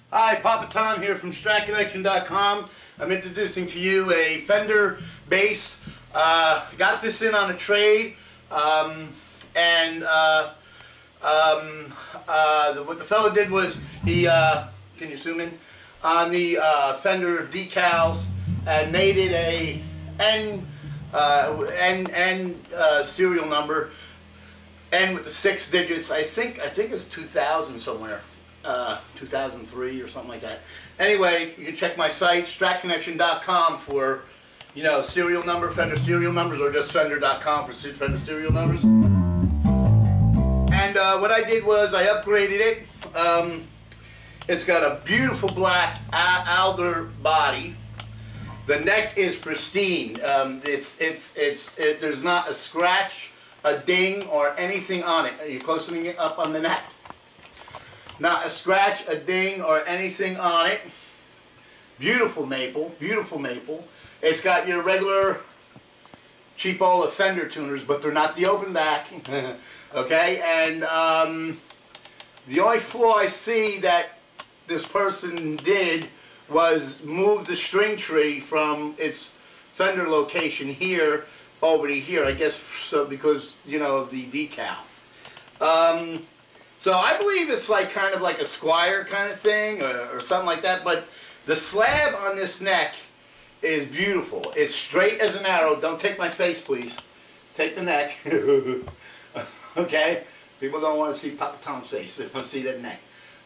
Hi, Papatom here from stratconnection.com. I'm introducing to you a Fender bass. Got this in on a trade, what the fellow did was he, can you zoom in, on the Fender decals and made it a N serial number, N with the 6 digits. I think it's 2000 somewhere. 2003 or something like that. Anyway, you can check my site, stratconnection.com, for, you know, serial number, Fender serial numbers, or just fender.com for Fender serial numbers. And what I did was I upgraded it. It's got a beautiful Black Alder body. The neck is pristine. There's not a scratch, a ding, or anything on it. Are you closing it up on the neck? Not a scratch, a ding, or anything on it. Beautiful maple, beautiful maple. It's got your regular cheapo Fender tuners, but they're not the open back. Okay, and the only flaw I see that this person did was move the string tree from its Fender location here over to here, I guess, so because, you know, of the decal. So I believe it's like kind of like a Squire kind of thing, or something like that, but the slab on this neck is beautiful. It's straight as an arrow. Don't take my face, please. Take the neck. Okay? People don't want to see Papatom's face. They want to see that neck.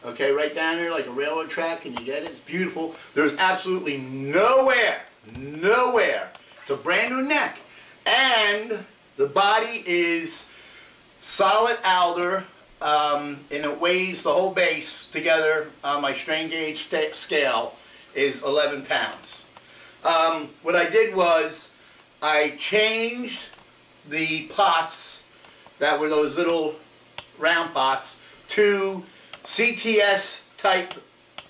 Okay, right down there like a railroad track, and you get it. It's beautiful. There's absolutely no wear. No wear. It's a brand new neck. And the body is solid alder. And it weighs the whole bass together on my strain gauge scale is 11 pounds. What I did was I changed the pots that were those little round pots to CTS type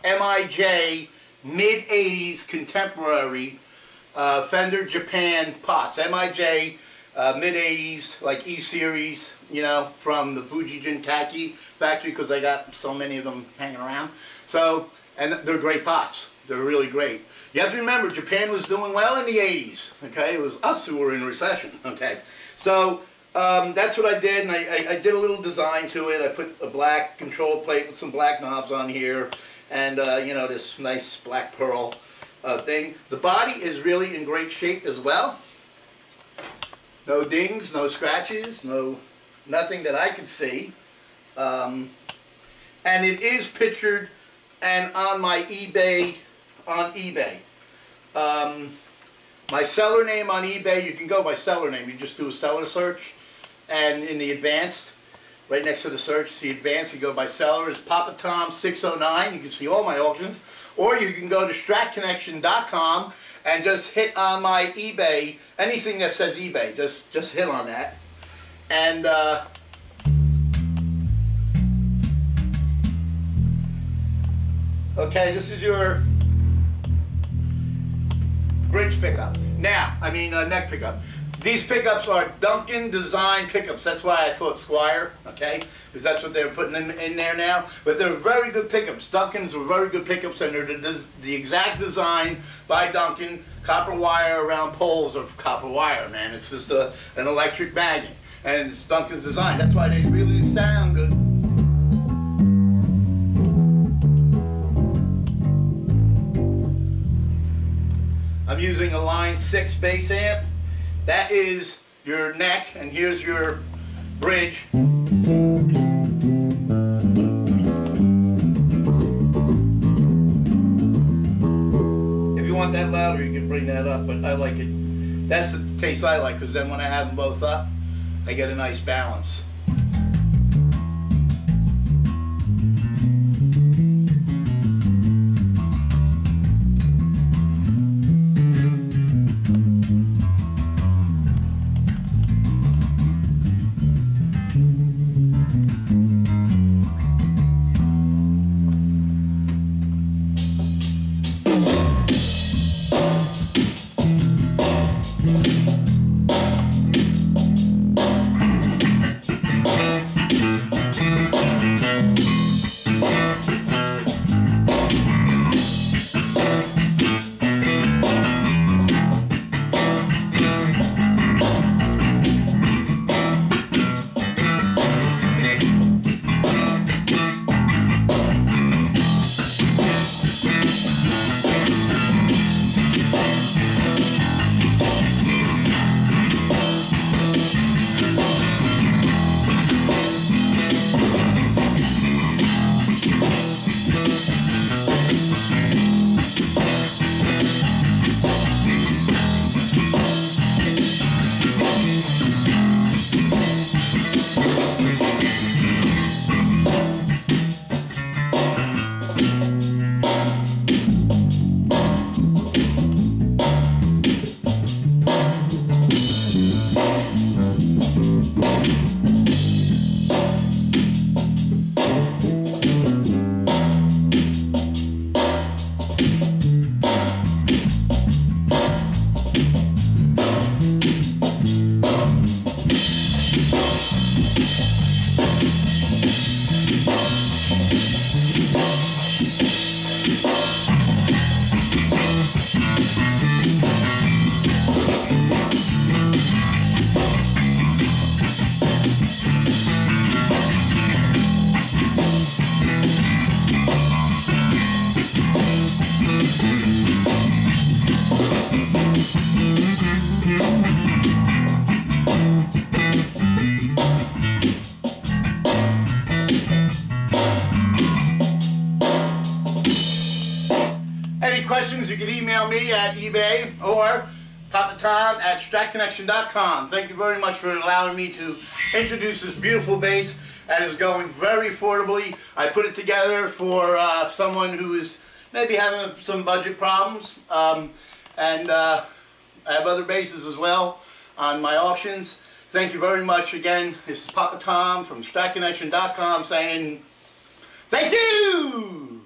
MIJ mid-80s contemporary Fender Japan pots. MIJ mid-80s, like E-Series, you know, from the Fujijin Kaki factory, because I got so many of them hanging around. So, and they're great pots. They're really great. You have to remember, Japan was doing well in the 80s, okay? It was us who were in recession, okay? So, that's what I did, and I did a little design to it. I put a black control plate with some black knobs on here, and, you know, this nice black pearl thing. The body is really in great shape as well. No dings, no scratches, nothing that I could see. And it is pictured and on my eBay, my seller name on eBay, you can go by seller name. You just do a seller search, and in the advanced, right next to the search, see advanced, you go by seller. It's papatom609. You can see all my auctions. Or you can go to stratconnection.com and just hit on my eBay, anything that says eBay, just hit on that. And Okay, this is your bridge pickup. Now, I mean neck pickup. These pickups are Duncan design pickups. That's why I thought Squire, okay? Because that's what they're putting in there now. But they're very good pickups. Duncan's are very good pickups, and they're the exact design by Duncan. Copper wire around poles of copper wire, man. It's just an electric magnet. And it's Duncan's design. That's why they really sound good. I'm using a line 6 bass amp. That is your neck, and here's your bridge. If you want that louder, you can bring that up, but I like it. That's the taste I like, because then when I have them both up, I get a nice balance. Any questions, you can email me at eBay or papatom at stratconnection.com. Thank you very much for allowing me to introduce this beautiful bass that is going very affordably. I put it together for someone who is maybe having some budget problems. I have other basses as well on my auctions. Thank you very much again. This is Papa Tom from stratconnection.com saying thank you!